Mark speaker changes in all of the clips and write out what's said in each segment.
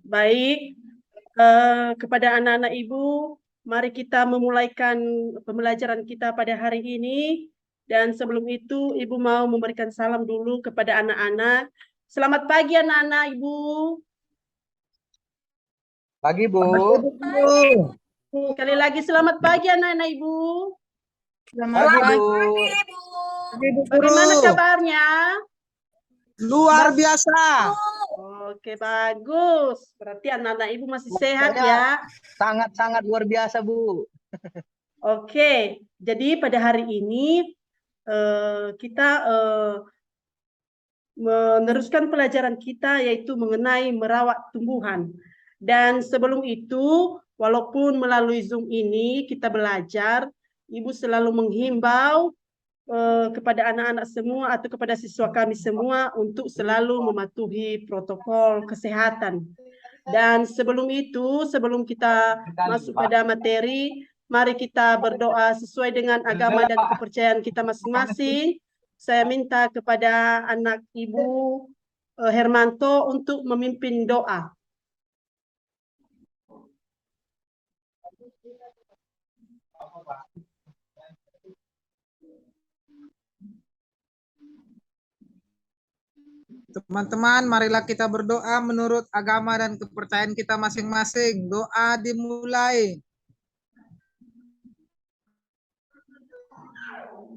Speaker 1: Baik, kepada anak-anak Ibu, mari kita memulaikan pembelajaran kita pada hari ini. Dan sebelum itu, Ibu mau memberikan salam dulu kepada anak-anak. Selamat pagi anak-anak Ibu.
Speaker 2: Pagi, Bu.
Speaker 1: Sekali lagi selamat pagi anak-anak Ibu.
Speaker 2: Pagi, Bu.
Speaker 1: Bagaimana kabarnya?
Speaker 3: Luar biasa.
Speaker 1: Oke, bagus. Berarti anak-anak Ibu masih sehat
Speaker 2: Saya
Speaker 1: ya.
Speaker 2: sangat-sangat luar biasa, Bu.
Speaker 1: Oke, jadi pada hari ini kita meneruskan pelajaran kita yaitu mengenai merawat tumbuhan. Dan sebelum itu, walaupun melalui Zoom ini kita belajar, Ibu selalu menghimbau kepada anak-anak semua atau kepada siswa kami semua untuk selalu mematuhi protokol kesehatan. Dan sebelum itu, sebelum kita masuk pada materi, mari kita berdoa sesuai dengan agama dan kepercayaan kita masing-masing. Saya minta kepada anak Ibu Hermanto untuk memimpin doa.
Speaker 3: Teman-teman, marilah kita berdoa menurut agama dan kepercayaan kita masing-masing. Doa dimulai.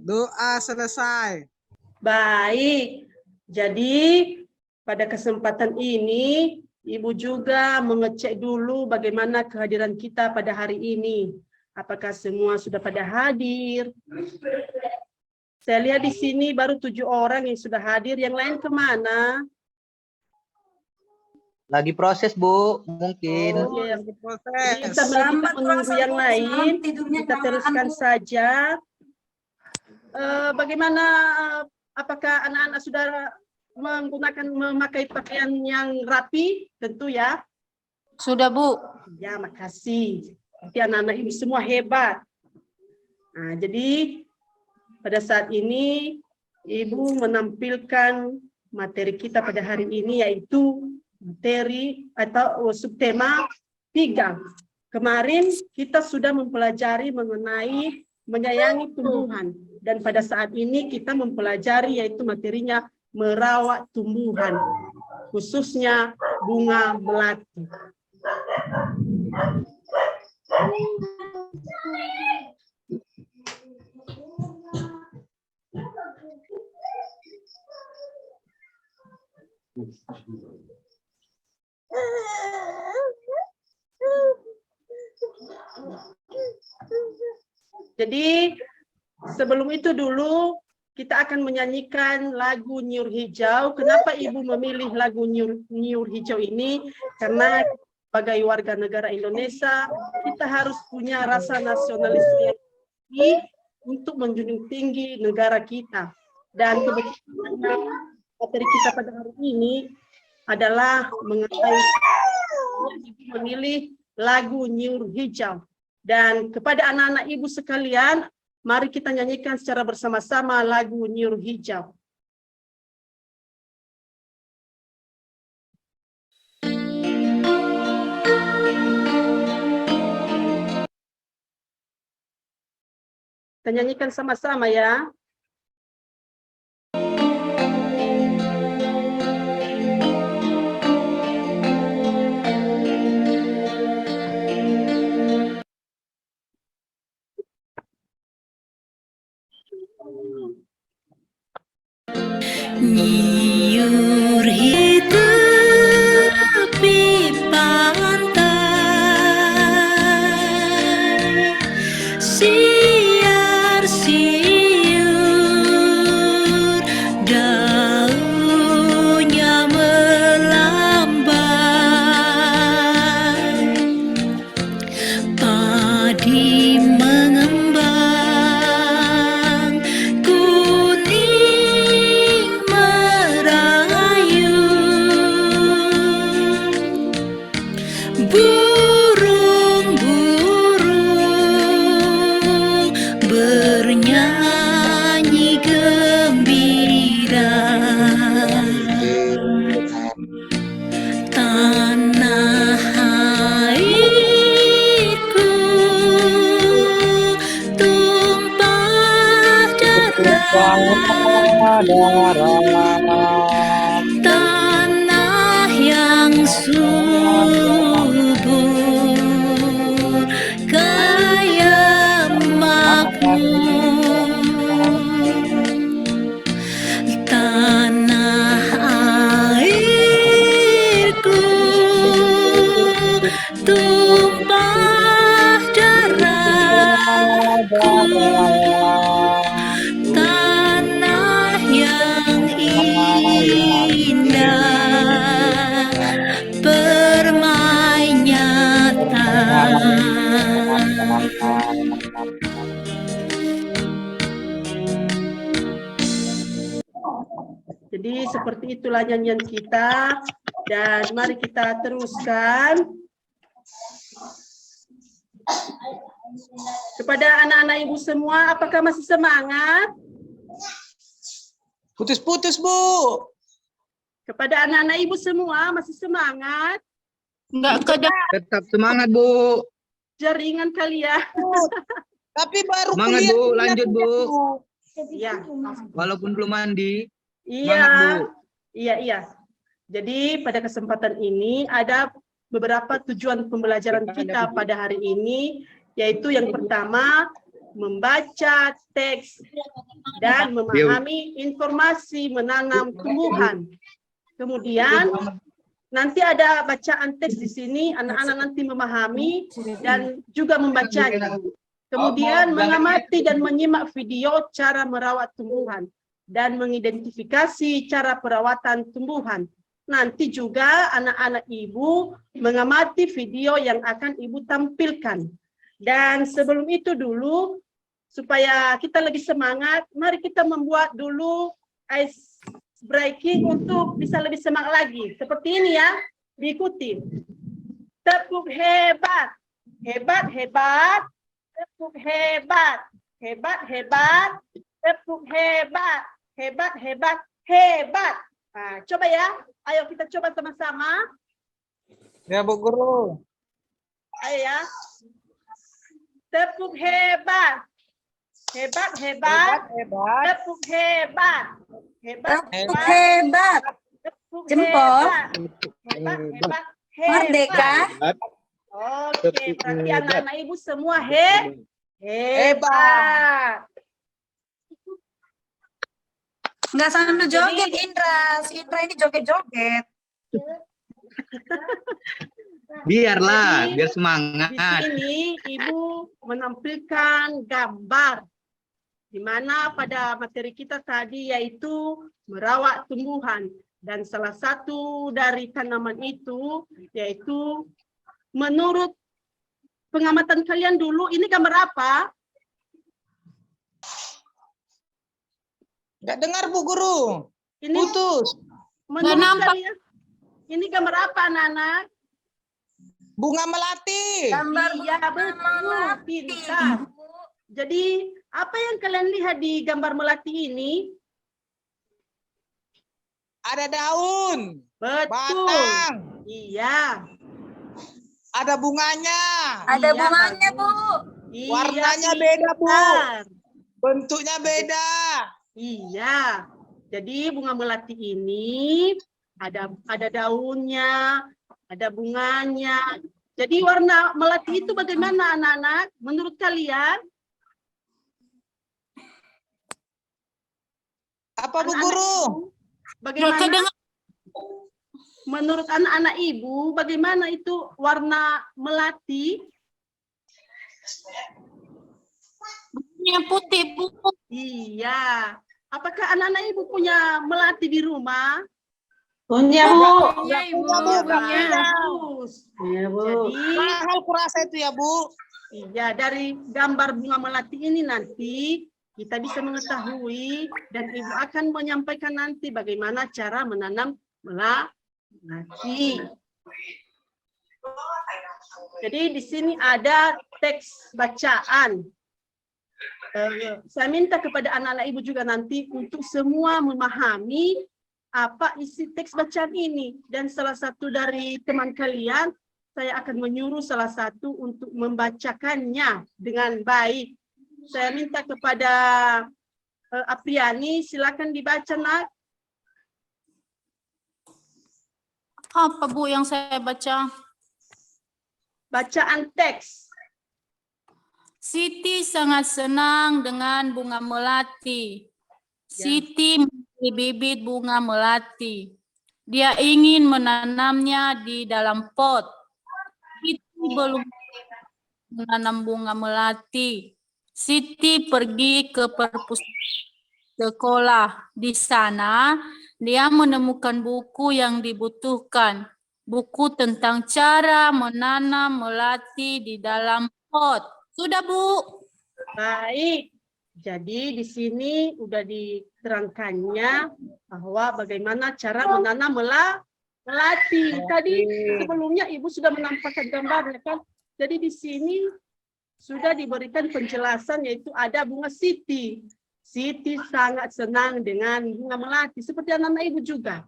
Speaker 3: Doa selesai.
Speaker 1: Baik, jadi pada kesempatan ini Ibu juga mengecek dulu bagaimana kehadiran kita pada hari ini. Apakah semua sudah pada hadir? Saya lihat di sini baru 7 orang yang sudah hadir, yang lain kemana?
Speaker 2: Lagi proses, Bu, mungkin.
Speaker 1: Oh, iya.
Speaker 3: Proses.
Speaker 1: Kita menunggu yang lain, kita teruskan saja. Bagaimana, apakah anak-anak sudah memakai pakaian yang rapi? Tentu ya.
Speaker 4: Sudah, Bu.
Speaker 1: Ya, makasih. Tapi anak-anak ini semua hebat. Nah, jadi pada saat ini Ibu menampilkan materi kita pada hari ini, yaitu materi atau subtema 3. Kemarin kita sudah mempelajari mengenai menyayangi tumbuhan, dan pada saat ini kita mempelajari yaitu materinya merawat tumbuhan, khususnya bunga melati. Jadi sebelum itu dulu kita akan menyanyikan lagu Nyur Hijau. Kenapa Ibu memilih lagu Nyur Hijau ini? Karena sebagai warga negara Indonesia kita harus punya rasa nasionalisme yang tinggi untuk menjunjung tinggi negara kita. Dan kebetulan materi kita pada hari ini adalah mengenai Ibu memilih lagu Nyur Hijau. Dan kepada anak-anak Ibu sekalian, mari kita nyanyikan secara bersama-sama lagu Nyur Hijau. Kita nyanyikan sama-sama ya.
Speaker 5: Nyur hijau tepi pantai, siar siur daunnya melambai, padi mengembang kuning merah. tanah yang subur, kaya makmur, tanah airku tumpah darahku, tanah yang indah, permai nyata.
Speaker 1: Jadi seperti itulah nyanyian kita, dan mari kita teruskan. Kepada anak-anak ibu semua, apakah masih semangat?
Speaker 3: Putus-putus, Bu.
Speaker 1: Kepada anak-anak ibu semua, masih semangat?
Speaker 2: Tetap semangat, Bu.
Speaker 1: Jaringan kalian.
Speaker 3: Tapi baru
Speaker 2: Semangat,
Speaker 3: kuliah,
Speaker 2: Bu.
Speaker 3: kuliah,
Speaker 2: Lanjut, Bu.
Speaker 1: Iya,
Speaker 2: Walaupun belum mandi.
Speaker 1: iya,
Speaker 2: Semangat, Bu.
Speaker 1: iya. Jadi pada kesempatan ini ada beberapa tujuan pembelajaran kita pada hari ini, yaitu yang pertama, membaca teks dan memahami informasi menanam tumbuhan. Kemudian nanti ada bacaan teks di sini, anak-anak nanti memahami dan juga membacanya. Kemudian mengamati dan menyimak video cara merawat tumbuhan dan mengidentifikasi cara perawatan tumbuhan. Nanti juga anak-anak ibu mengamati video yang akan ibu tampilkan. Dan sebelum itu dulu, supaya kita lebih semangat, mari kita membuat dulu ice breaking untuk bisa lebih semangat lagi. Seperti ini ya, diikuti. Tepuk hebat, hebat, hebat, tepuk hebat, hebat, hebat, tepuk hebat, hebat, hebat, hebat. Nah, coba ya, ayo kita coba sama-sama.
Speaker 3: Ya, Bu Guru.
Speaker 1: Ayo ya. Tepuk hebat. Hebat, hebat.
Speaker 3: Hebat.
Speaker 1: Tepuk hebat. Hebat,
Speaker 4: Tepuk
Speaker 1: hebat.
Speaker 4: hebat.
Speaker 1: Tepuk
Speaker 4: Jempol.
Speaker 1: hebat. Hebat, hebat.
Speaker 4: Merdeka.
Speaker 1: Oke, berarti anak-anak ibu semua hebat.
Speaker 4: Nggak sambil joget, Indra. Si Indra ini joget-joget.
Speaker 2: Biarlah, biar
Speaker 1: Di
Speaker 2: semangat.
Speaker 1: sini ibu menampilkan gambar, di mana pada materi kita tadi yaitu merawat tumbuhan, dan salah satu dari tanaman itu yaitu menurut pengamatan kalian dulu, ini gambar apa?
Speaker 3: Nggak dengar, Bu Guru.
Speaker 1: Ini
Speaker 3: Putus.
Speaker 1: menurut kalian, ini gambar apa anak-anak?
Speaker 3: Bunga melati.
Speaker 4: Gambar
Speaker 1: Iya, betul, pintar. Jadi apa yang kalian lihat di gambar melati ini?
Speaker 3: Ada daun.
Speaker 1: Betul.
Speaker 3: Batang.
Speaker 1: Iya.
Speaker 3: Ada bunganya.
Speaker 4: Ada
Speaker 1: Iya,
Speaker 4: bunganya, Bu.
Speaker 1: Iya,
Speaker 3: Warnanya beda, Bu.
Speaker 1: pintar.
Speaker 3: Bentuknya beda.
Speaker 1: Iya. Jadi bunga melati ini ada daunnya, ada bunganya. Jadi warna melati itu bagaimana anak-anak? Menurut kalian?
Speaker 3: Apa, Bu
Speaker 1: Anak-anak
Speaker 3: Guru?
Speaker 1: ibu, bagaimana? Menurut anak-anak ibu, bagaimana itu warna melati?
Speaker 4: Yang putih, Bu.
Speaker 1: Iya. Apakah anak-anak ibu punya melati di rumah?
Speaker 4: Punya, Bu.
Speaker 1: Punya, Ibu. Bagus. Jadi,
Speaker 3: Mahal kurasa itu ya, Bu.
Speaker 1: iya, dari gambar bunga melati ini nanti kita bisa mengetahui dan ibu akan menyampaikan nanti bagaimana cara menanam melati. Jadi di sini ada teks bacaan. Saya minta kepada anak-anak ibu juga nanti untuk semua memahami apa isi teks bacaan ini, dan salah satu dari teman kalian saya akan menyuruh salah satu untuk membacakannya dengan baik. Saya minta kepada Apriani, silakan dibaca, Nak.
Speaker 6: Apa Bu yang saya baca?
Speaker 1: Bacaan teks.
Speaker 6: Siti sangat senang dengan bunga melati. Siti membeli bibit bunga melati. Dia ingin menanamnya di dalam pot. Siti belum menanam bunga melati. Siti pergi ke perpustakaan sekolah. Di sana, dia menemukan buku yang dibutuhkan. Buku tentang cara menanam melati di dalam pot. Sudah, Bu.
Speaker 1: Baik. Jadi di sini udah diterangkannya bahwa bagaimana cara menanam melati. Tadi sebelumnya Ibu sudah menampakkan gambarnya kan. Jadi di sini sudah diberikan penjelasan yaitu ada bunga Siti. Siti sangat senang dengan bunga melati. Seperti anak-anak Ibu juga.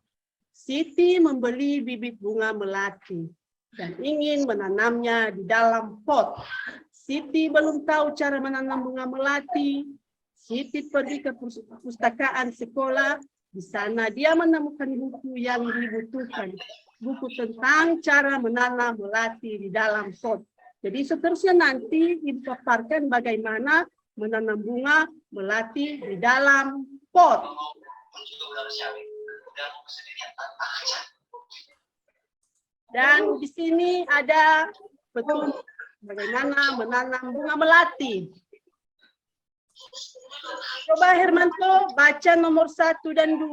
Speaker 1: Siti membeli bibit bunga melati dan ingin menanamnya di dalam pot. Siti belum tahu cara menanam bunga melati. Siti pergi ke perpustakaan sekolah. Di sana dia menemukan buku yang dibutuhkan. Buku tentang cara menanam melati di dalam pot. Jadi seterusnya nanti Ibu paparkan bagaimana menanam bunga melati di dalam pot. Dan di sini ada petunjuk bagaimana menanam bunga melati. Coba Hermanto baca nomor 1 dan 2.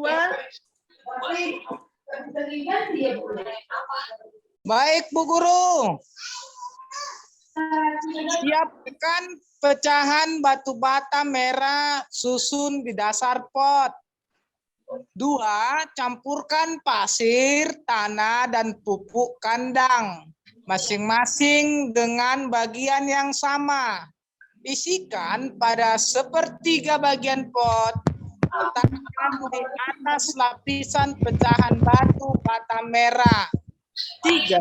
Speaker 3: Baik, Bu Guru. Siapkan pecahan batu bata merah, susun di dasar pot. 2. Campurkan pasir, tanah, dan pupuk kandang. Masing-masing dengan bagian yang sama. Isikan pada sepertiga bagian pot. Letakkan di atas lapisan pecahan batu bata merah. 3.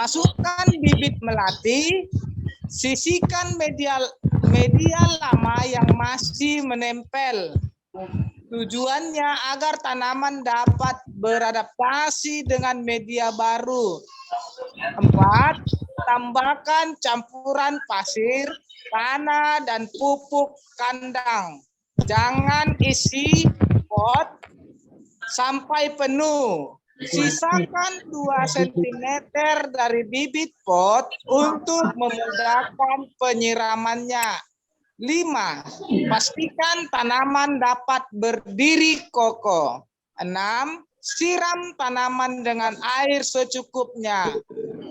Speaker 3: Masukkan bibit melati. Sisihkan media lama yang masih menempel. Tujuannya agar tanaman dapat beradaptasi dengan media baru. 4. Tambahkan campuran pasir, tanah, dan pupuk kandang. Jangan isi pot sampai penuh. Sisakan 2 cm dari bibit pot untuk memudahkan penyiramannya. 5. Pastikan tanaman dapat berdiri kokoh. 6. Siram tanaman dengan air secukupnya.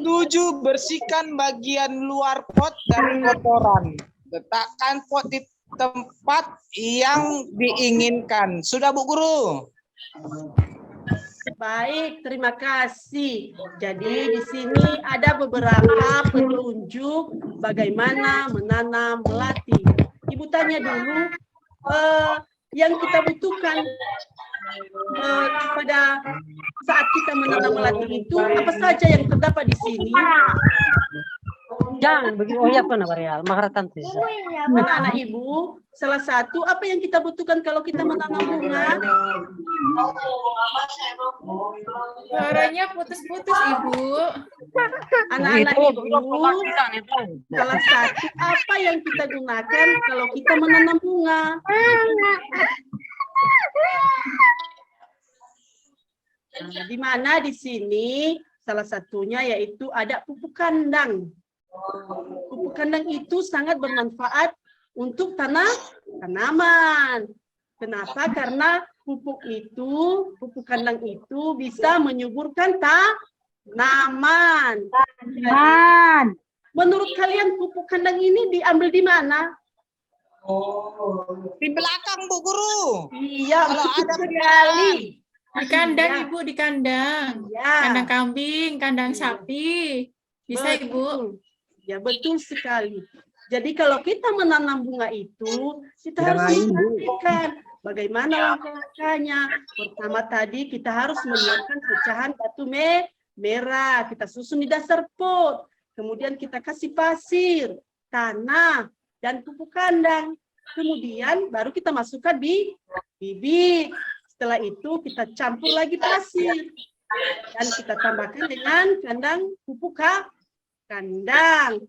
Speaker 3: 7. Bersihkan bagian luar pot dari kotoran. Letakkan pot di tempat yang diinginkan. Sudah, Bu Guru?
Speaker 1: Baik, terima kasih. Jadi di sini ada beberapa petunjuk bagaimana menanam melati. Ibu tanya dulu, yang kita butuhkan pada saat kita menanam melati itu apa saja yang terdapat di sini?
Speaker 7: Jangan begitu. Oh ya, apa namanya? Maharatan.
Speaker 1: Anak-anak Ibu, salah satu apa yang kita butuhkan kalau kita menanam bunga?
Speaker 8: Suaranya putus-putus, Ibu.
Speaker 1: Anak-anak Ibu, salah satu apa yang kita gunakan kalau kita menanam bunga? Nah, di mana di sini salah satunya yaitu ada pupuk kandang. Pupuk kandang itu sangat bermanfaat untuk tanaman. Kenapa? Karena pupuk kandang itu bisa menyuburkan tanaman. Menurut kalian pupuk kandang ini diambil di mana?
Speaker 3: Di belakang, Bu Guru.
Speaker 1: Iya,
Speaker 3: Kalau
Speaker 1: betul
Speaker 3: ada
Speaker 1: sekali.
Speaker 8: Di kandang,
Speaker 1: Iya.
Speaker 8: Ibu, di kandang.
Speaker 1: Ya.
Speaker 8: Kandang kambing, kandang sapi. Bisa, Ibu.
Speaker 1: Betul. Ya, betul sekali. Jadi kalau kita menanam bunga itu, kita harus memperhatikan bagaimana langkah-langkahnya. Pertama tadi kita harus menyiapkan pecahan batu merah. Kita susun di dasar pot. Kemudian kita kasih pasir, tanah, dan pupuk kandang. Kemudian baru kita masukkan bibit. Setelah itu kita campur lagi pasir. Dan kita tambahkan dengan kandang pupuk kandang.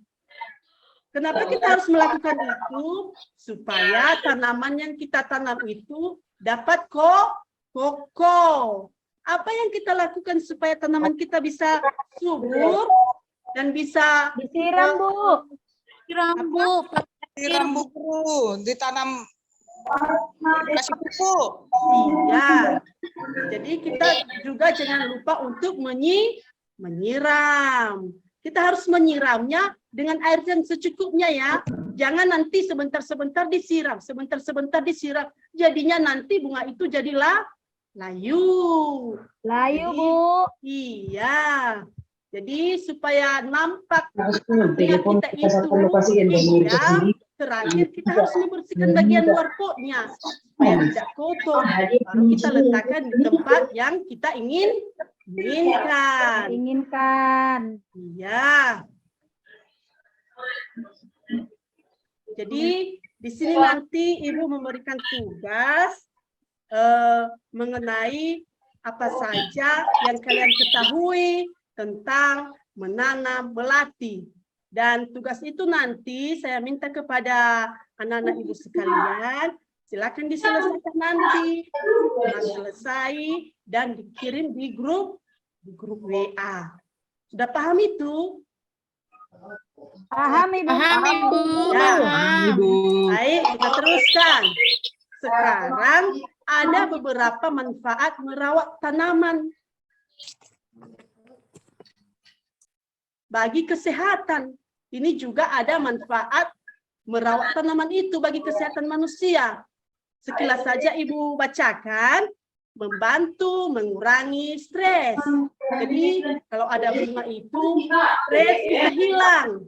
Speaker 1: Kenapa kita harus melakukan itu? Supaya tanaman yang kita tanam itu dapat kokoh. Apa yang kita lakukan supaya tanaman kita bisa subur dan bisa
Speaker 8: Disiram, Bu.
Speaker 6: Siram, Bu.
Speaker 3: Siram Bu, ditanam kasih pupuk.
Speaker 1: iya. Jadi kita juga jangan lupa untuk menyiram. Kita harus menyiramnya dengan air yang secukupnya ya. Jangan nanti sebentar-sebentar disiram, sebentar-sebentar disiram. Jadinya nanti bunga itu jadilah layu.
Speaker 8: Layu,
Speaker 1: Jadi,
Speaker 8: Bu.
Speaker 1: Iya. Jadi supaya nampak yang kita itu indah, terakhir kita harus membersihkan bagian luar potnya supaya tidak kotor. Baru kita letakkan di tempat yang kita inginkan. Iya. Jadi di sini nanti Ibu memberikan tugas mengenai apa saja yang kalian ketahui tentang menanam melati. Dan tugas itu nanti saya minta kepada anak-anak Ibu sekalian, silakan diselesaikan nanti. Setelah selesai dan dikirim di grup WA. Sudah paham itu?
Speaker 8: Paham, Ibu.
Speaker 6: Paham, Ibu.
Speaker 1: Ya.
Speaker 6: Paham.
Speaker 2: Ibu.
Speaker 1: Baik, kita teruskan. Sekarang ada beberapa manfaat merawat tanaman bagi kesehatan. Ini juga ada manfaat merawat tanaman itu bagi kesehatan manusia. Sekilas saja Ibu bacakan, membantu mengurangi stres. Jadi kalau ada bunga itu, stres bisa hilang.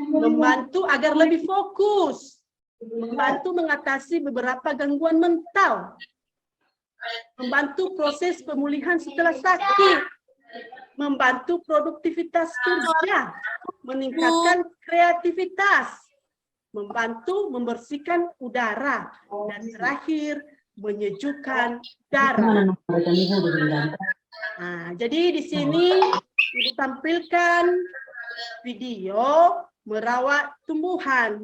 Speaker 1: Membantu agar lebih fokus. Membantu mengatasi beberapa gangguan mental. Membantu proses pemulihan setelah sakit. Membantu produktivitas kerja, meningkatkan kreativitas, membantu membersihkan udara, dan terakhir menyejukkan darah. Nah, jadi di sini Ibu tampilkan video merawat tumbuhan.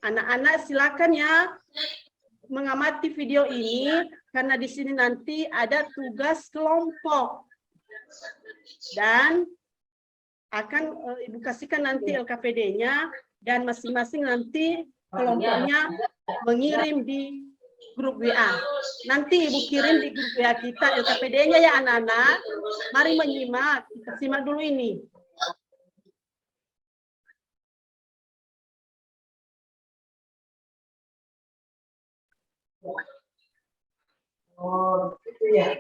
Speaker 1: Anak-anak silakan ya mengamati video ini karena di sini nanti ada tugas kelompok. Dan akan Ibu kasihkan nanti LKPD-nya dan masing-masing nanti kelompoknya mengirim di grup WA. Nanti Ibu kirim di grup WA kita LKPD-nya ya anak-anak. Mari menyimak, kita simak dulu ini.
Speaker 9: Oh, gitu ya.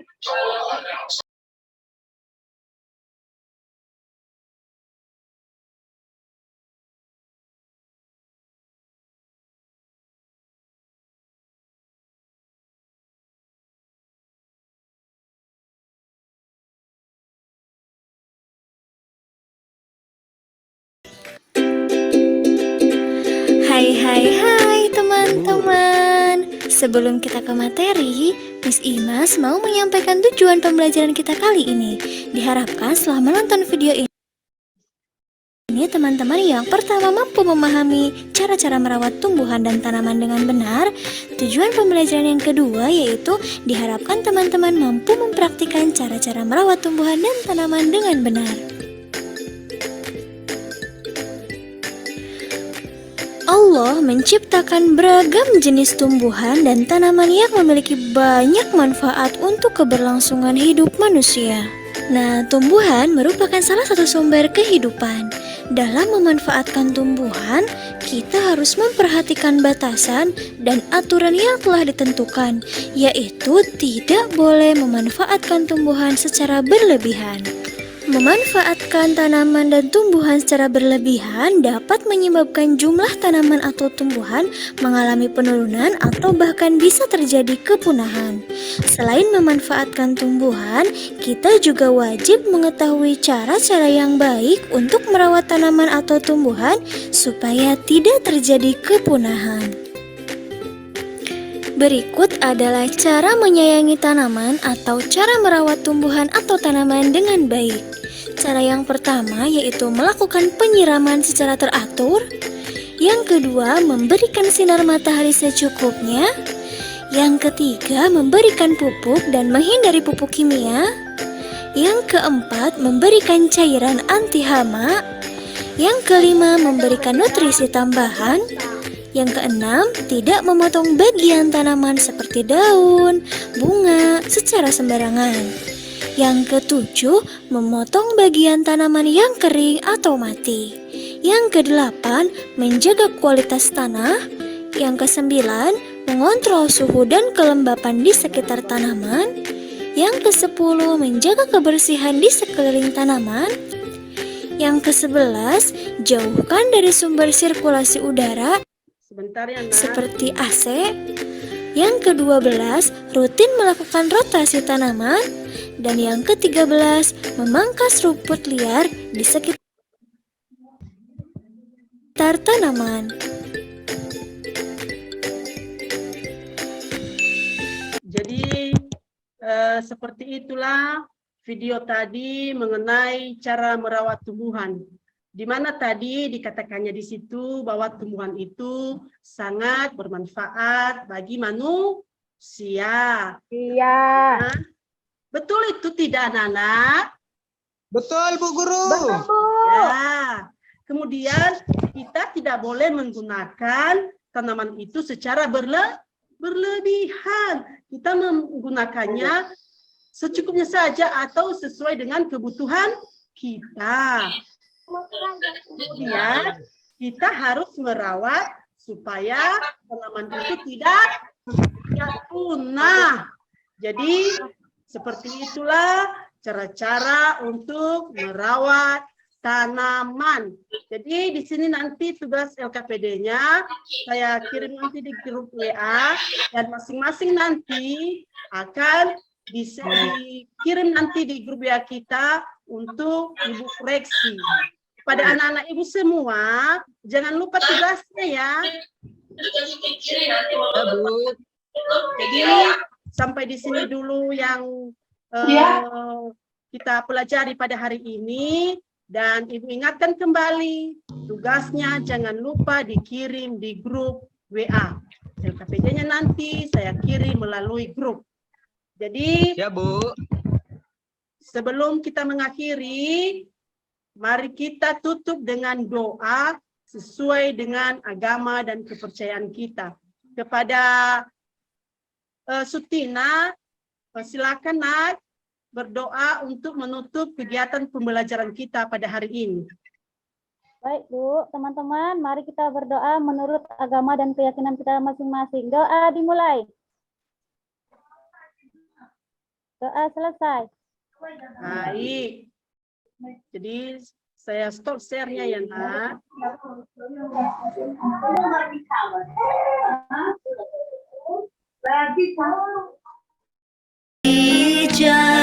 Speaker 10: Hai teman-teman. Sebelum kita ke materi, Miss Imas mau menyampaikan tujuan pembelajaran kita kali ini. Diharapkan setelah menonton video ini teman-teman yang pertama mampu memahami cara-cara merawat tumbuhan dan tanaman dengan benar. Tujuan pembelajaran yang kedua yaitu diharapkan teman-teman mampu mempraktikkan cara-cara merawat tumbuhan dan tanaman dengan benar. Allah menciptakan beragam jenis tumbuhan dan tanaman yang memiliki banyak manfaat untuk keberlangsungan hidup manusia. Nah, tumbuhan merupakan salah satu sumber kehidupan. Dalam memanfaatkan tumbuhan, kita harus memperhatikan batasan dan aturan yang telah ditentukan, yaitu tidak boleh memanfaatkan tumbuhan secara berlebihan. Memanfaatkan tanaman dan tumbuhan secara berlebihan dapat menyebabkan jumlah tanaman atau tumbuhan mengalami penurunan atau bahkan bisa terjadi kepunahan. Selain memanfaatkan tumbuhan, kita juga wajib mengetahui cara-cara yang baik untuk merawat tanaman atau tumbuhan supaya tidak terjadi kepunahan. Berikut adalah cara menyayangi tanaman atau cara merawat tumbuhan atau tanaman dengan baik. Cara yang pertama yaitu melakukan penyiraman secara teratur. Yang kedua, memberikan sinar matahari secukupnya. Yang ketiga, memberikan pupuk dan menghindari pupuk kimia. Yang keempat, memberikan cairan anti hama. Yang kelima, memberikan nutrisi tambahan. Yang keenam, tidak memotong bagian tanaman seperti daun, bunga secara sembarangan. Yang ketujuh, memotong bagian tanaman yang kering atau mati. Yang kedelapan, menjaga kualitas tanah. Yang kesembilan, mengontrol suhu dan kelembapan di sekitar tanaman. Yang kesepuluh, menjaga kebersihan di sekeliling tanaman. Yang kesebelas, jauhkan dari sumber sirkulasi udara
Speaker 1: Sebentar ya, Nak.
Speaker 10: seperti AC. Yang ke-12, rutin melakukan rotasi tanaman. Dan yang ke-13, memangkas rumput liar di sekitar tanaman.
Speaker 1: Jadi seperti itulah video tadi mengenai cara merawat tumbuhan. Di mana tadi dikatakannya di situ bahwa tumbuhan itu sangat bermanfaat bagi manusia.
Speaker 8: Iya.
Speaker 1: Nah, betul itu tidak, anak-anak?
Speaker 3: Betul, Bu Guru.
Speaker 1: Ya. Kemudian kita tidak boleh menggunakan tanaman itu secara berlebihan. Kita menggunakannya secukupnya saja atau sesuai dengan kebutuhan kita. Kemudian kita harus merawat supaya tanaman itu tidak punah. Jadi seperti itulah cara-cara untuk merawat tanaman. Jadi di sini nanti tugas LKPD-nya saya kirim nanti di grup WA dan masing-masing nanti akan dikirim nanti di grup WA kita untuk ibu koreksi. Pada anak-anak ibu semua, jangan lupa tugasnya ya.
Speaker 2: Ya, Bu.
Speaker 1: Jadi sampai di sini dulu yang kita pelajari pada hari ini. Dan ibu ingatkan kembali, tugasnya jangan lupa dikirim di grup WA. LKPD-nya nanti saya kirim melalui grup. Jadi
Speaker 2: Ya, Bu.
Speaker 1: sebelum kita mengakhiri, mari kita tutup dengan doa sesuai dengan agama dan kepercayaan kita. Kepada Sutina, silakan Nak berdoa untuk menutup kegiatan pembelajaran kita pada hari ini.
Speaker 8: Baik, Bu. Teman-teman, mari kita berdoa menurut agama dan keyakinan kita masing-masing. Doa dimulai. Doa selesai.
Speaker 1: Baik. Jadi saya stop share-nya ya, Nak.
Speaker 5: Hijau